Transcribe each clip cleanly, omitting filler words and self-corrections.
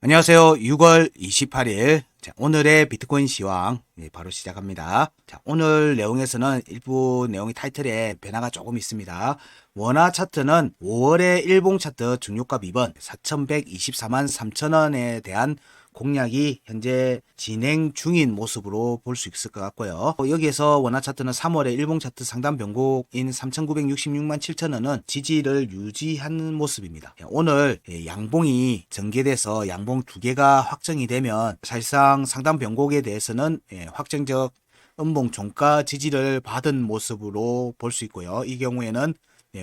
안녕하세요. 6월 28일 오늘의 비트코인 시황 바로 시작합니다. 오늘 내용에서는 일부 내용이 타이틀에 변화가 조금 있습니다. 원화 차트는 5월의 일봉 차트 중요값 2번 4,124만 3천원에 대한 공략이 현재 진행 중인 모습으로 볼 수 있을 것 같고요. 여기에서 원화 차트는 3월의 일봉 차트 상단 변곡인 3,966만 7천원은 지지를 유지하는 모습입니다. 오늘 양봉이 전개돼서 양봉 두 개가 확정이 되면 사실상 상단 변곡에 대해서는 확정적 음봉 종가 지지를 받은 모습으로 볼 수 있고요. 이 경우에는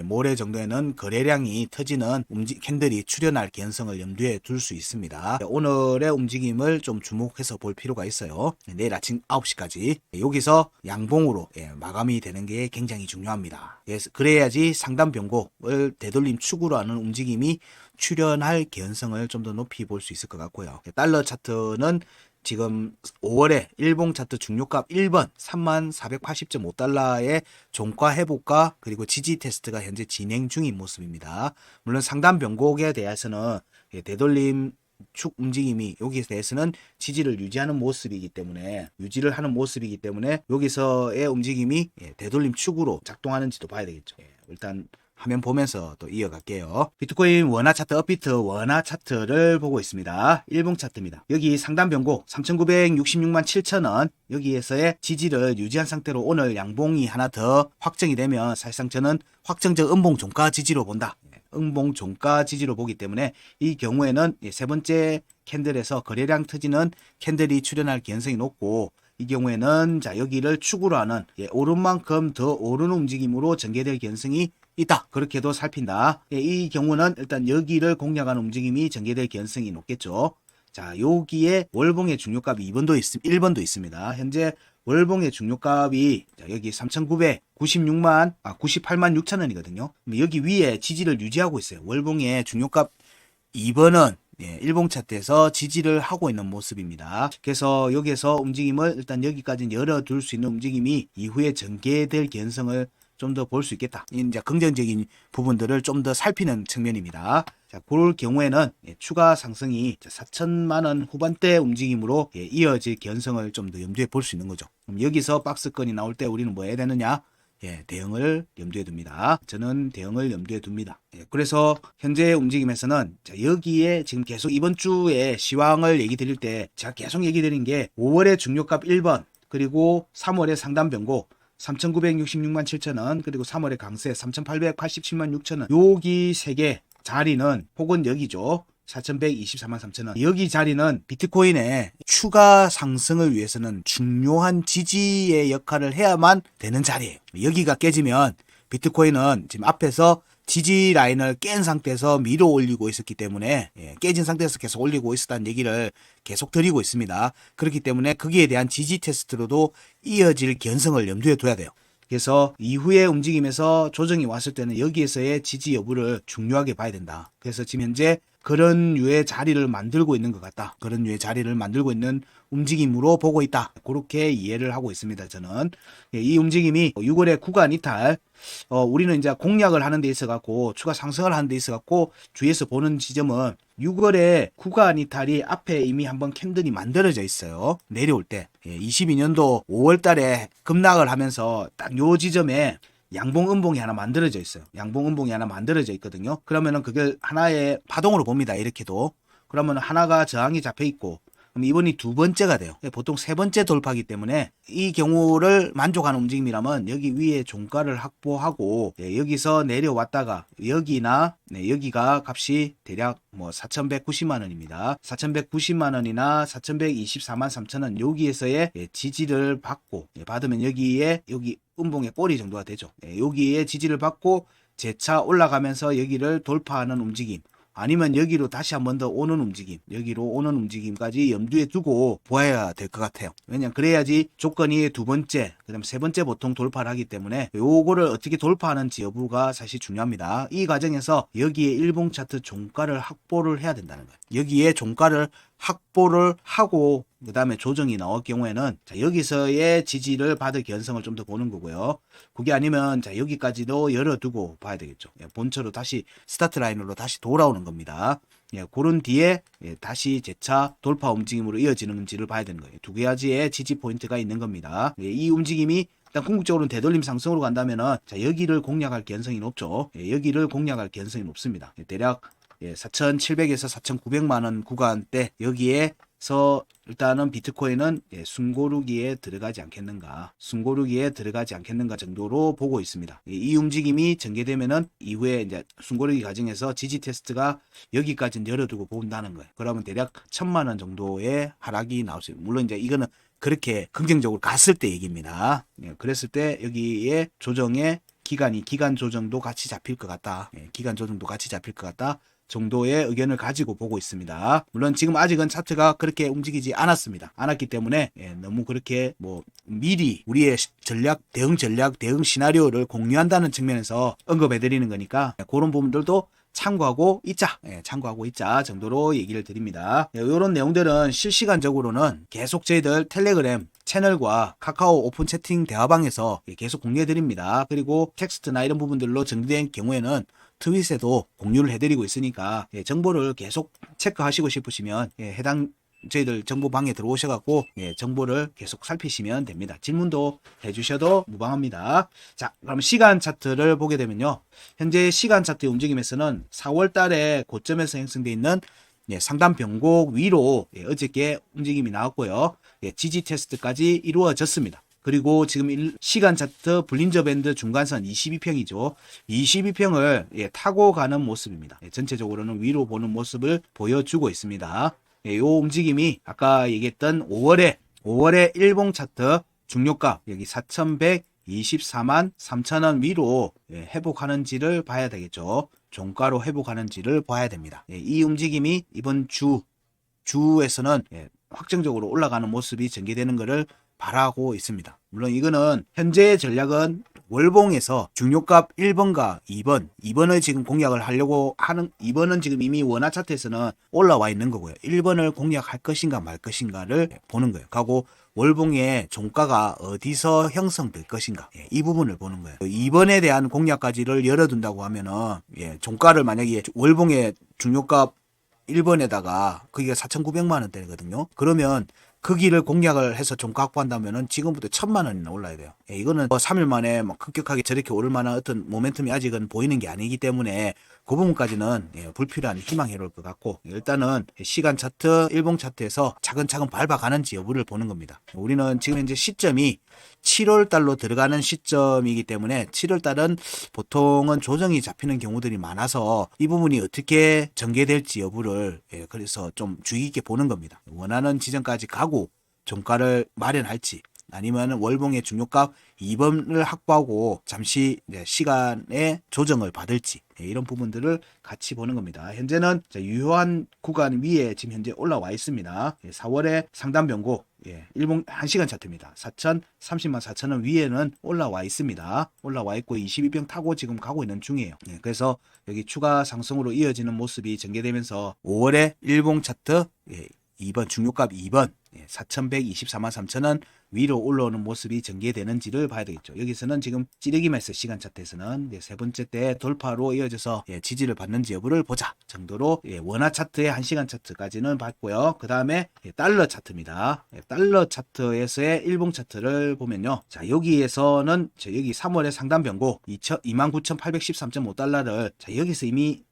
모레 정도에는 거래량이 터지는 캔들이 출현할 개연성을 염두에 둘 수 있습니다. 오늘의 움직임을 좀 주목해서 볼 필요가 있어요. 내일 아침 9시까지 여기서 양봉으로 마감이 되는 게 굉장히 중요합니다. 그래야지 상단 변곡을 되돌림 축으로 하는 움직임이 출현할 개연성을 좀 더 높이 볼 수 있을 것 같고요. 달러 차트는 지금 5월에 일봉 차트 중요값 1번 3480.5달러의 종가 회복과 그리고 지지 테스트가 현재 진행 중인 모습입니다. 물론 상단 변곡에 대해서는 되돌림 축 움직임이 여기에 대해서는 지지를 유지를 하는 모습이기 때문에 여기서의 움직임이 되돌림 축으로 작동하는지도 봐야 되겠죠. 일단 화면 보면서 또 이어갈게요. 비트코인 원화 차트 업비트 원화 차트를 보고 있습니다. 일봉 차트입니다. 여기 상단 변곡 3,966만 7천원 여기에서의 지지를 유지한 상태로 오늘 양봉이 하나 더 확정이 되면 사실상 저는 확정적 음봉 종가 지지로 본다. 음봉 종가 지지로 보기 때문에 이 경우에는 세 번째 캔들에서 거래량 터지는 캔들이 출현할 개연성이 높고 이 경우에는 여기를 축으로 하는 오른 만큼 더 오르는 움직임으로 전개될 개연성이 있다. 그렇게도 살핀다. 이 경우는 일단 여기를 공략하는 움직임이 전개될 개연성이 높겠죠. 여기에 월봉의 중요값이 1번도 있습니다. 현재 월봉의 중요값이 여기 3,998만 6천원이거든요. 여기 위에 지지를 유지하고 있어요. 월봉의 중요값 2번은 일봉 차트에서 지지를 하고 있는 모습입니다. 그래서 여기에서 움직임을 일단 여기까지 열어둘 수 있는 움직임이 이후에 전개될 개연성을 좀 더 볼 수 있겠다. 이제 긍정적인 부분들을 좀 더 살피는 측면입니다. 그럴 경우에는 추가 상승이 4천만원 후반대 움직임으로 이어질 개연성을 좀 더 염두에 볼 수 있는 거죠. 그럼 여기서 박스권이 나올 때 우리는 뭐 해야 되느냐? 대응을 염두에 둡니다. 저는 대응을 염두에 둡니다. 그래서 현재 움직임에서는 여기에 지금 계속 이번 주에 시황을 얘기 드릴 때 제가 계속 얘기 드린 게 5월의 중요값 1번 그리고 3월의 상단 변곡 3,966만 7천원 그리고 3월의 강세 3,887만 6천원 여기 세 개 자리는 혹은 여기죠. 4,124만 3천원 여기 자리는 비트코인의 추가 상승을 위해서는 중요한 지지의 역할을 해야만 되는 자리예요. 여기가 깨지면 비트코인은 지금 앞에서 지지 라인을 깬 상태에서 밀어 올리고 있었기 때문에 깨진 상태에서 계속 올리고 있었다는 얘기를 계속 드리고 있습니다. 그렇기 때문에 거기에 대한 지지 테스트로도 이어질 개연성을 염두에 둬야 돼요. 그래서 이후의 움직임에서 조정이 왔을 때는 여기에서의 지지 여부를 중요하게 봐야 된다. 그래서 지금 현재 그런 류의 자리를 만들고 있는 것 같다. 그런 류의 자리를 만들고 있는 움직임으로 보고 있다. 그렇게 이해를 하고 있습니다. 저는 이 움직임이 6월에 구간 이탈 우리는 이제 공략을 하는 데 있어 갖고 추가 상승을 하는 데 있어 갖고 주위에서 보는 지점은 6월에 구간 이탈이 앞에 이미 한번 캔들이 만들어져 있어요. 내려올 때 22년도 5월 달에 급락을 하면서 딱 요 지점에 양봉 음봉이 하나 만들어져 있어요. 양봉 음봉이 하나 만들어져 있거든요. 그러면은 그게 하나의 파동으로 봅니다. 이렇게도. 그러면 하나가 저항이 잡혀 있고 그럼 이번이 두 번째가 돼요. 보통 세 번째 돌파기 때문에 이 경우를 만족하는 움직임이라면 여기 위에 종가를 확보하고 여기서 내려왔다가 여기나 여기가 값이 대략 4,190만 원입니다. 4,190만 원이나 4,124만 3천원 여기에서의 지지를 받으면 여기 음봉의 꼬리 정도가 되죠. 여기에 지지를 받고 재차 올라가면서 여기를 돌파하는 움직임 아니면 여기로 다시 한 번 더 오는 움직임 여기로 오는 움직임까지 염두에 두고 보아야 될 것 같아요. 왜냐면 그래야지 조건이 두 번째 그 다음 세 번째 보통 돌파를 하기 때문에 요거를 어떻게 돌파하는지 여부가 사실 중요합니다. 이 과정에서 여기에 일봉 차트 종가를 확보를 해야 된다는 거예요. 여기에 종가를 확보를 하고 그 다음에 조정이 나올 경우에는 자, 여기서의 지지를 받을 개연성을 좀 더 보는 거고요. 그게 아니면 자, 여기까지도 열어두고 봐야 되겠죠. 예, 본체로 다시 스타트 라인으로 다시 돌아오는 겁니다. 예, 그런 뒤에 다시 재차 돌파 움직임으로 이어지는지를 봐야 되는 거예요. 두 가지의 지지 포인트가 있는 겁니다. 예, 이 움직임이 일단 궁극적으로는 되돌림 상승으로 간다면은 자, 여기를 공략할 개연성이 높죠. 예, 여기를 공략할 개연성이 높습니다. 예, 대략 4,700에서 4,900만원 구간대 여기에서 일단은 비트코인은 숨고르기에 들어가지 않겠는가 정도로 보고 있습니다. 이 움직임이 전개되면은 이후에 이제 숨고르기 과정에서 지지 테스트가 여기까지는 열어두고 본다는 거예요. 그러면 대략 1,000만원 정도의 하락이 나올 수 있어요. 물론 이제 이거는 그렇게 긍정적으로 갔을 때 얘기입니다. 그랬을 때 여기에 조정의 기간 조정도 같이 잡힐 것 같다. 기간 조정도 같이 잡힐 것 같다. 정도의 의견을 가지고 보고 있습니다. 물론 지금 아직은 차트가 그렇게 움직이지 않았기 때문에 너무 그렇게 뭐 미리 우리의 대응 시나리오를 공유한다는 측면에서 언급해 드리는 거니까 그런 부분들도 참고하고 있자 정도로 얘기를 드립니다. 이런 내용들은 실시간적으로는 계속 저희들 텔레그램 채널과 카카오 오픈 채팅 대화방에서 계속 공유해 드립니다. 그리고 텍스트나 이런 부분들로 정리된 경우에는 트윗에도 공유를 해드리고 있으니까 정보를 계속 체크하시고 싶으시면 해당 저희들 정보방에 들어오셔갖고 정보를 계속 살피시면 됩니다. 질문도 해주셔도 무방합니다. 자, 그럼 시간 차트를 보게 되면요, 현재 시간 차트의 움직임에서는 4월 달에 고점에서 형성되어 있는 상단 변곡 위로 어저께 움직임이 나왔고요. 지지 테스트까지 이루어졌습니다. 그리고 지금 시간 차트 볼린저 밴드 중간선 22평이죠. 22평을 타고 가는 모습입니다. 전체적으로는 위로 보는 모습을 보여주고 있습니다. 이 움직임이 아까 얘기했던 5월의 일봉 차트 중요가 여기 4,124만 3천원 위로 회복하는지를 봐야 되겠죠. 종가로 회복하는지를 봐야 됩니다. 이 움직임이 이번 주에서는 확정적으로 올라가는 모습이 전개되는 것을 바라고 있습니다. 물론 이거는 현재의 전략은 월봉에서 중요값 1번과 2번을 지금 공략을 하려고 하는, 2번은 지금 이미 원화 차트에서는 올라와 있는 거고요. 1번을 공략할 것인가 말 것인가를 보는 거예요. 하고 월봉의 종가가 어디서 형성될 것인가, 이 부분을 보는 거예요. 2번에 대한 공략까지를 열어둔다고 하면은 종가를 만약에 월봉의 중요값 1번에다가 그게 4,900만 원대거든요. 그러면 거기를 공략을 해서 종가 확보한다면은 지금부터 1,000만 원이나 올라야 돼요. 이거는 3일 만에 막 급격하게 저렇게 오를 만한 어떤 모멘텀이 아직은 보이는 게 아니기 때문에 그 부분까지는 불필요한 희망이 이룰 것 같고, 일단은 시간 차트, 일봉 차트에서 차근차근 밟아가는지 여부를 보는 겁니다. 우리는 지금 현재 시점이 7월 달로 들어가는 시점이기 때문에 7월 달은 보통은 조정이 잡히는 경우들이 많아서 이 부분이 어떻게 전개될지 여부를 그래서 좀 주의 깊게 보는 겁니다. 원하는 지점까지 가고 종가를 마련할지, 아니면 월봉의 중요값 2번을 확보하고 잠시 시간의 조정을 받을지, 이런 부분들을 같이 보는 겁니다. 현재는 유효한 구간 위에 지금 현재 올라와 있습니다. 4월의 상단 변곡, 일봉 1시간 차트입니다. 4,030만 4천원 위에는 올라와 있습니다. 올라와 있고 22평 타고 지금 가고 있는 중이에요. 그래서 여기 추가 상승으로 이어지는 모습이 전개되면서 5월의 일봉 차트 2번 중요값 2번 4,124만 3천원 위로 올라오는 모습이 전개되는지를 봐야 되겠죠. 여기서는 지금 찌르기만 했어요. 시간 차트에서는 세 번째 때 돌파로 이어져서 지지를 받는지 여부를 보자 정도로 원화 차트의 1시간 차트까지는 봤고요. 그 다음에 달러 차트입니다. 달러 차트에서의 일봉 차트를 보면요, 자 여기에서는 여기 3월의 상단 변곡 29,813.5달러를 자 여기서 이미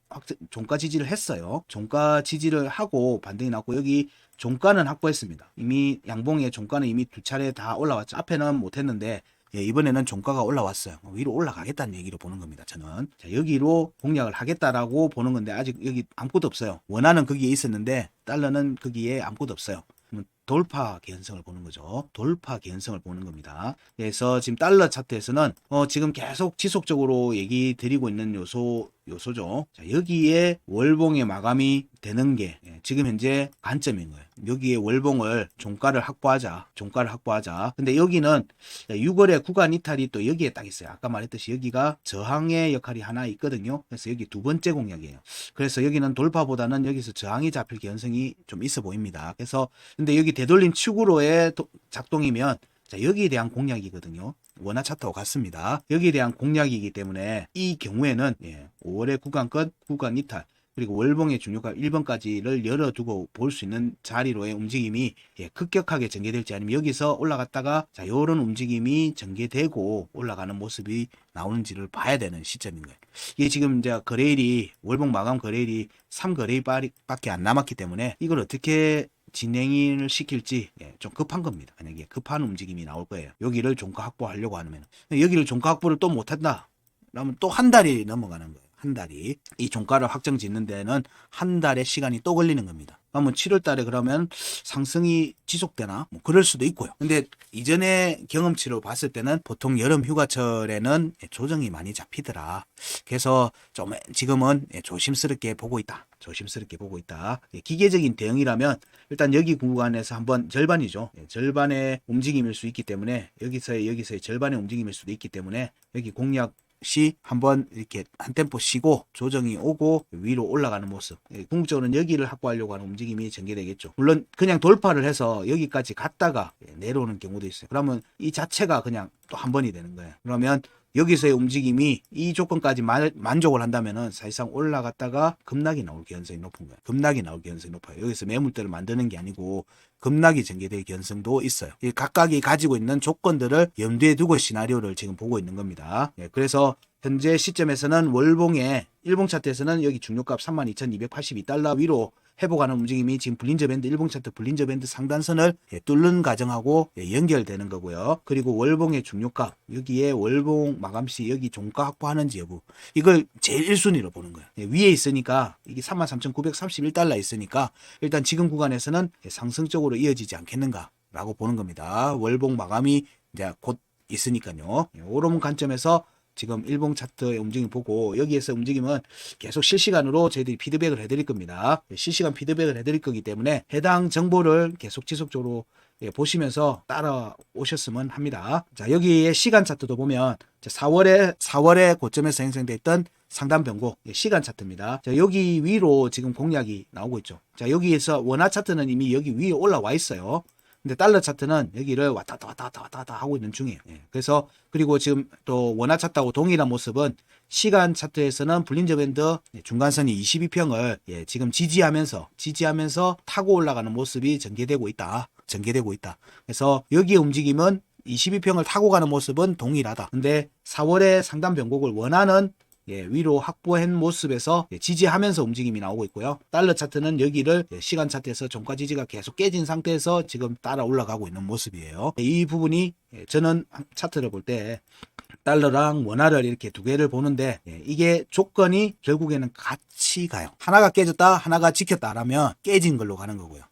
종가 지지를 했어요. 종가 지지를 하고 반등이 났고, 여기 종가는 확보했습니다. 이미 양봉의 종가는 이미 두 차례 다 올라왔죠. 앞에는 못했는데 이번에는 종가가 올라왔어요. 위로 올라가겠다는 얘기로 보는 겁니다. 저는 자, 여기로 공략을 하겠다라고 보는 건데 아직 여기 아무것도 없어요. 원하는 거기에 있었는데 달러는 거기에 아무것도 없어요. 돌파 개연성을 보는 거죠. 돌파 개연성을 보는 겁니다. 그래서 지금 달러 차트에서는 지금 계속 지속적으로 얘기 드리고 있는 요소 요소죠. 자, 여기에 월봉의 마감이 되는 게 지금 현재 관점인 거예요. 여기에 월봉을 종가를 확보하자. 근데 여기는 6월에 구간 이탈이 또 여기에 딱 있어요. 아까 말했듯이 여기가 저항의 역할이 하나 있거든요. 그래서 여기 두 번째 공략이에요. 그래서 여기는 돌파보다는 여기서 저항이 잡힐 가능성이 좀 있어 보입니다. 그래서 근데 여기 되돌림 축으로의 작동이면 자, 여기에 대한 공략이거든요. 원화 차트와 같습니다. 여기에 대한 공략이기 때문에 이 경우에는 5월의 구간 끝, 구간 이탈, 그리고 월봉의 중요가 1번까지를 열어두고 볼 수 있는 자리로의 움직임이 급격하게 전개될지 아니면 여기서 올라갔다가 자, 요런 움직임이 전개되고 올라가는 모습이 나오는지를 봐야 되는 시점인 거예요. 이게 지금 이제 거래일이 월봉 마감 거래일이 3거래일밖에 안 남았기 때문에 이걸 어떻게 진행을 시킬지 좀 급한 겁니다. 만약에 급한 움직임이 나올 거예요. 여기를 종가 확보하려고 하면 여기를 종가 확보를 또 못한다 그러면 또 한 달이 넘어가는 거예요. 한 달이 이 종가를 확정 짓는 데는 한 달의 시간이 또 걸리는 겁니다. 그러면 7월 달에 그러면 상승이 지속되나? 뭐 그럴 수도 있고요. 근데 이전에 경험치로 봤을 때는 보통 여름 휴가철에는 조정이 많이 잡히더라. 그래서 좀 지금은 조심스럽게 보고 있다. 기계적인 대응이라면 일단 여기 구간에서 한번 절반이죠. 절반의 움직임일 수 있기 때문에 여기서의 절반의 움직임일 수도 있기 때문에 여기 공략 시 한번 이렇게 한 템포 쉬고 조정이 오고 위로 올라가는 모습. 궁극적으로는 여기를 확보하려고 하는 움직임이 전개되겠죠. 물론 그냥 돌파를 해서 여기까지 갔다가 내려오는 경우도 있어요. 그러면 이 자체가 그냥 또 한 번이 되는 거예요. 그러면 여기서의 움직임이 이 조건까지 만족을 한다면은 사실상 올라갔다가 급락이 나올 가능성이 높은 거예요. 급락이 나올 가능성이 높아요. 여기서 매물대를 만드는 게 아니고 급락이 전개될 가능성도 있어요. 각각이 가지고 있는 조건들을 염두에 두고 시나리오를 지금 보고 있는 겁니다. 그래서 현재 시점에서는 월봉의 일봉 차트에서는 여기 중요값 32,282달러 위로 회복하는 움직임이 지금 볼린저 밴드, 일봉 차트 볼린저 밴드 상단선을 뚫는 과정하고 연결되는 거고요. 그리고 월봉의 중요값, 여기에 월봉 마감시 여기 종가 확보하는지 여부, 이걸 제일 1순위로 보는 거예요. 위에 있으니까 이게 33,931달러 있으니까 일단 지금 구간에서는 상승적으로 이어지지 않겠는가 라고 보는 겁니다. 월봉 마감이 이제 곧 있으니까요. 이런 관점에서 지금 일봉 차트의 움직임 보고 여기에서 움직임은 계속 실시간으로 저희들이 피드백을 해드릴 겁니다. 실시간 피드백을 해드릴 거기 때문에 해당 정보를 계속 지속적으로 보시면서 따라오셨으면 합니다. 자, 여기에 시간 차트도 보면 4월에 고점에서 형성되어 있던 상단 변곡 시간 차트입니다. 자, 여기 위로 지금 공략이 나오고 있죠. 자, 여기에서 원화 차트는 이미 여기 위에 올라와 있어요. 근데 달러 차트는 여기를 왔다 갔다 하고 있는 중이에요. 그래서 그리고 지금 또 원화 차트하고 동일한 모습은 시간 차트에서는 볼린저 밴드 중간선이 22평을 지금 지지하면서 타고 올라가는 모습이 전개되고 있다. 그래서 여기의 움직임은 22평을 타고 가는 모습은 동일하다. 근데 4월에 상단 변곡을 원하는 위로 확보한 모습에서 지지하면서 움직임이 나오고 있고요. 달러 차트는 여기를 시간 차트에서 종가 지지가 계속 깨진 상태에서 지금 따라 올라가고 있는 모습이에요. 이 부분이 저는 차트를 볼 때 달러랑 원화를 이렇게 두 개를 보는데 이게 조건이 결국에는 같이 가요. 하나가 깨졌다, 하나가 지켰다라면 깨진 걸로 가는 거고요.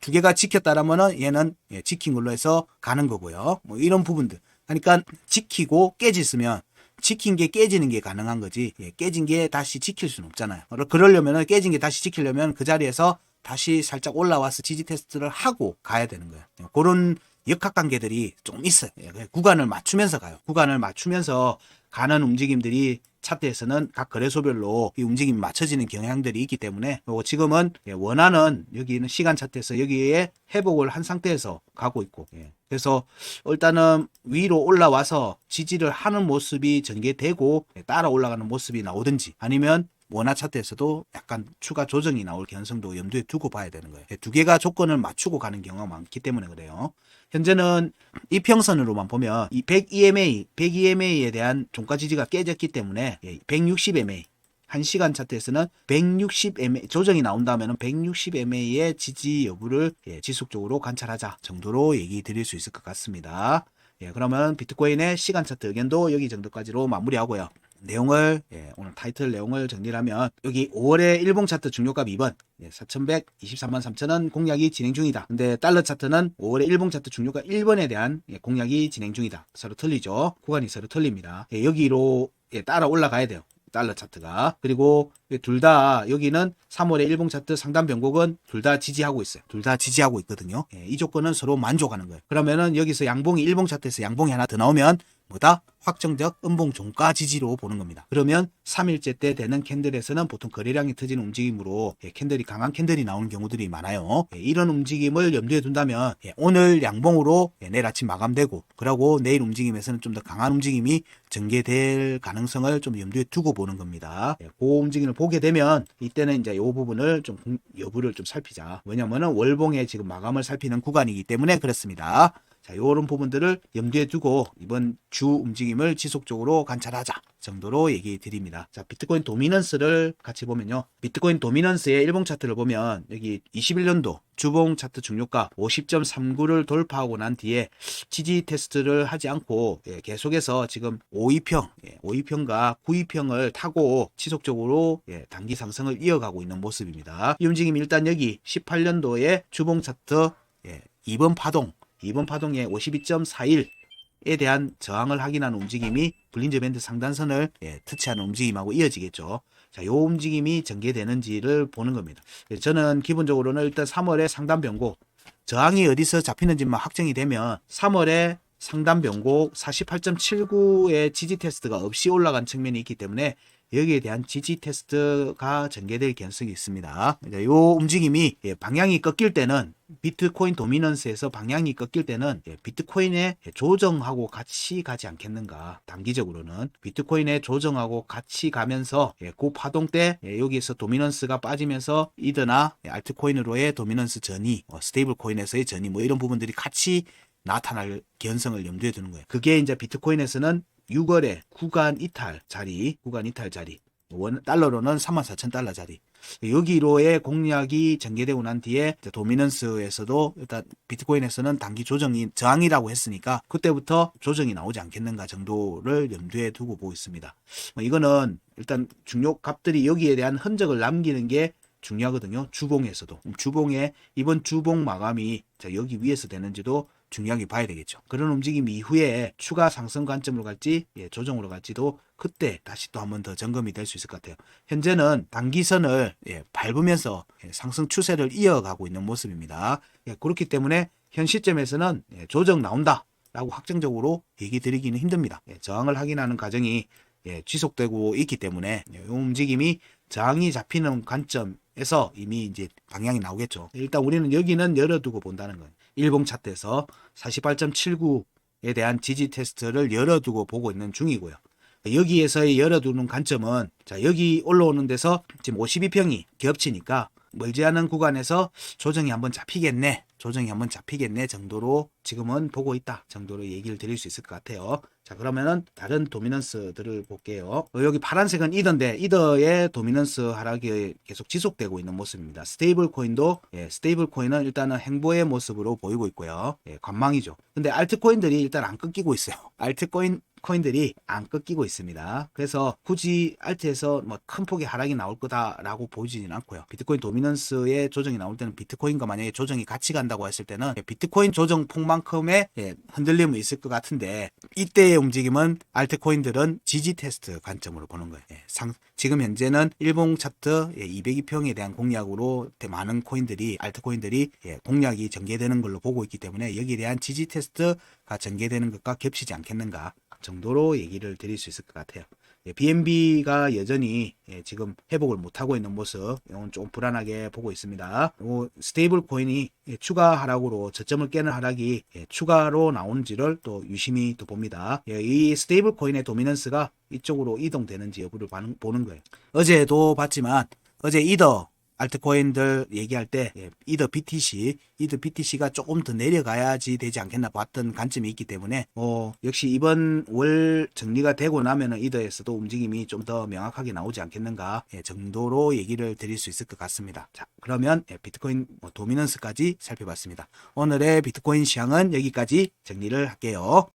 두 개가 지켰다라면은 얘는 지킨 걸로 해서 가는 거고요. 뭐 이런 부분들. 그러니까 지키고 깨졌으면 지킨 게 깨지는 게 가능한 거지 깨진 게 다시 지킬 수는 없잖아요. 그러려면 깨진 게 다시 지키려면 그 자리에서 다시 살짝 올라와서 지지 테스트를 하고 가야 되는 거예요. 그런 역학관계들이 좀 있어요. 구간을 맞추면서 가요. 구간을 맞추면서 가는 움직임들이 차트에서는 각 거래소별로 이 움직임이 맞춰지는 경향들이 있기 때문에 지금은 원하는 여기는 시간 차트에서 여기에 회복을 한 상태에서 가고 있고 그래서 일단은 위로 올라와서 지지를 하는 모습이 전개되고 따라 올라가는 모습이 나오든지 아니면 원화 차트에서도 약간 추가 조정이 나올 가능성도 염두에 두고 봐야 되는 거예요. 두 개가 조건을 맞추고 가는 경우가 많기 때문에 그래요. 현재는 이평선으로만 보면 이 100EMA에 대한 종가 지지가 깨졌기 때문에 160MA 한 시간 차트에서는 160MA 조정이 나온다면 160MA의 지지 여부를 지속적으로 관찰하자 정도로 얘기 드릴 수 있을 것 같습니다. 그러면 비트코인의 시간 차트 의견도 여기 정도까지로 마무리하고요. 내용을 오늘 타이틀 내용을 정리하면 여기 5월의 일봉 차트 중요값 2번 4,123만 3천원 공략이 진행 중이다. 근데 달러 차트는 5월의 일봉 차트 중요값 1번에 대한 공략이 진행 중이다. 서로 틀리죠. 구간이 서로 틀립니다. 여기로 따라 올라가야 돼요. 달러 차트가. 그리고 둘 다 여기는 3월의 일봉 차트 상단 변곡은 둘 다 지지하고 있어요. 둘 다 지지하고 있거든요. 이 조건은 서로 만족하는 거예요. 그러면은 여기서 양봉이 일봉 차트에서 양봉이 하나 더 나오면 뭐다? 확정적 음봉 종가 지지로 보는 겁니다. 그러면 3일째 때 되는 캔들에서는 보통 거래량이 터지는 움직임으로 캔들이 강한 캔들이 나오는 경우들이 많아요. 이런 움직임을 염두에 둔다면 오늘 양봉으로 내일 아침 마감되고 그러고 내일 움직임에서는 좀 더 강한 움직임이 전개될 가능성을 좀 염두에 두고 보는 겁니다. 그 움직임을 보게 되면 이때는 이제 이 부분을 좀 여부를 좀 살피자. 왜냐면은 월봉에 지금 마감을 살피는 구간이기 때문에 그렇습니다. 자, 요런 부분들을 염두에 두고 이번 주 움직임을 지속적으로 관찰하자 정도로 얘기 드립니다. 자, 비트코인 도미넌스를 같이 보면요. 비트코인 도미넌스의 일봉 차트를 보면 여기 21년도 주봉 차트 중요가 50.39를 돌파하고 난 뒤에 지지 테스트를 하지 않고 계속해서 지금 5위평, 5위평과 9위평을 타고 지속적으로 단기 상승을 이어가고 있는 모습입니다. 이 움직임이 일단 여기 18년도의 주봉 차트 2번 파동의 52.41에 대한 저항을 확인하는 움직임이 볼린저 밴드 상단선을 터치하는 움직임하고 이어지겠죠. 자, 요 움직임이 전개되는지를 보는 겁니다. 저는 기본적으로는 일단 3월에 상단 변곡, 저항이 어디서 잡히는지만 확정이 되면 3월에 상단 변곡 48.79의 지지 테스트가 없이 올라간 측면이 있기 때문에 여기에 대한 지지 테스트가 전개될 가능성이 있습니다. 이 움직임이 방향이 꺾일 때는 비트코인 도미넌스에서 방향이 꺾일 때는 비트코인의 조정하고 같이 가지 않겠는가. 단기적으로는 비트코인의 조정하고 같이 가면서 그 파동 때 여기에서 도미넌스가 빠지면서 이더나 알트코인으로의 도미넌스 전이, 스테이블 코인에서의 전이 뭐 이런 부분들이 같이 나타날 개연성을 염두에 두는 거예요. 그게 이제 비트코인에서는 6월에 구간 이탈 자리, 달러로는 34,000달러 자리. 여기로의 공략이 전개되고 난 뒤에 도미넌스에서도 일단 비트코인에서는 단기 조정이 저항이라고 했으니까 그때부터 조정이 나오지 않겠는가 정도를 염두에 두고 보고 있습니다. 이거는 일단 중요 값들이 여기에 대한 흔적을 남기는 게 중요하거든요. 주봉에서도. 주봉에 이번 주봉 마감이 여기 위에서 되는지도 중요하게 봐야 되겠죠. 그런 움직임 이후에 추가 상승 관점으로 갈지 조정으로 갈지도 그때 다시 또 한 번 더 점검이 될 수 있을 것 같아요. 현재는 단기선을 밟으면서 상승 추세를 이어가고 있는 모습입니다. 그렇기 때문에 현 시점에서는 조정 나온다 라고 확정적으로 얘기 드리기는 힘듭니다. 저항을 확인하는 과정이 지속되고 있기 때문에 이 움직임이 저항이 잡히는 관점에서 이미 이제 방향이 나오겠죠. 일단 우리는 여기는 열어두고 본다는 거예요. 일봉 차트에서 48.79에 대한 지지 테스트를 열어두고 보고 있는 중이고요. 여기에서의 열어두는 관점은 여기 올라오는 데서 지금 52평이 겹치니까 멀지 않은 구간에서 조정이 한번 잡히겠네 정도로 지금은 보고 있다 정도로 얘기를 드릴 수 있을 것 같아요. 자, 그러면은 다른 도미넌스들을 볼게요. 여기 파란색은 이더인데 이더의 도미넌스 하락이 계속 지속되고 있는 모습입니다. 스테이블 코인도 스테이블 코인은 일단은 행보의 모습으로 보이고 있고요. 관망이죠. 근데 알트코인들이 일단 안 끊기고 있어요. 코인들이 안 꺾이고 있습니다. 그래서 굳이 알트에서 뭐 큰 폭의 하락이 나올 거다라고 보이지는 않고요. 비트코인 도미넌스의 조정이 나올 때는 비트코인과 만약에 조정이 같이 간다고 했을 때는 비트코인 조정 폭만큼의 흔들림이 있을 것 같은데 이때의 움직임은 알트코인들은 지지 테스트 관점으로 보는 거예요. 지금 현재는 일봉 차트 202평에 대한 공략으로 많은 코인들이 알트코인들이 공략이 전개되는 걸로 보고 있기 때문에 여기에 대한 지지 테스트가 전개되는 것과 겹치지 않겠는가 정도로 얘기를 드릴 수 있을 것 같아요. BNB가 여전히 지금 회복을 못하고 있는 모습, 이건 좀 불안하게 보고 있습니다. 스테이블 코인이 추가 하락으로 저점을 깨는 하락이 추가로 나오는지를 또 유심히 또 봅니다. 이 스테이블 코인의 도미넌스가 이쪽으로 이동되는지 여부를 보는 거예요. 어제도 봤지만 어제 이더 알트코인들 얘기할 때 이더 BTC가 조금 더 내려가야지 되지 않겠나 봤던 관점이 있기 때문에 역시 이번 월 정리가 되고 나면은 이더에서도 움직임이 좀 더 명확하게 나오지 않겠는가 정도로 얘기를 드릴 수 있을 것 같습니다. 자, 그러면 비트코인 도미넌스까지 살펴봤습니다. 오늘의 비트코인 시황은 여기까지 정리를 할게요.